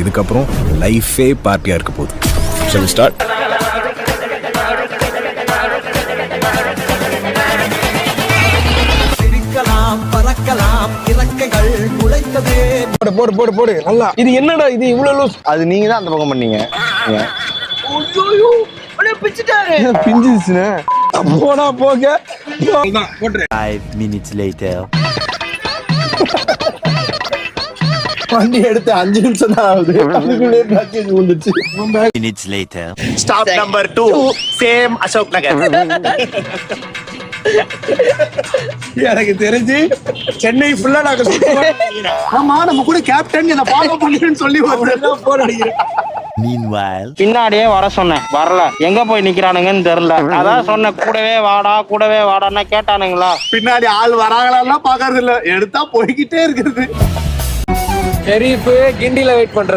இதுக்கப்புறம் லைஃபே பார்ட்டியா இருக்க போகுது. Shall we start? பறக்கலாம் இறக்கைகள் முளைத்ததே. போடு போடு போடு நல்லா. இது என்னடா இது இவ்வளவு லூஸ்? அது நீங்க தான் அந்த பக்கம் பண்ணீங்க. ஐயோ அப்படியே பிச்சிட்டாரு. பிஞ்சிச்சுனே. போடா போக. போட்றேன். 5 minutes later. வண்டி எடுத்து 5 நிமிஷம் தான் ஆகுது. அதுக்குள்ளே பேக்கேஜ் வந்துச்சு. Minutes later. Stop number 2 same Ashok Nagar. எனக்கு தெரிஞ்சு சென்னை ஃபுல்லா நாங்க ஆமா நம்ம கூட கேப்டன் என்ன ஃபாலோ பண்ணிருன்னு சொல்லி போன் அடிக்கிறேன். Meanwhile. பின்னாடியே வர சொன்னேன், வரல. எங்க போய் நிக்கிறானுங்கன்னு தெரியல. அதான் சொன்னேன், கூடவே வாடான்னா கேட்டானுங்களா? பின்னாடி ஆள் வராங்களான்னா பாக்குறது இல்ல, எடுத்தா போய்கிட்டே இருக்குது. ஷெரீஃப் கிண்டில வெயிட் பண்ற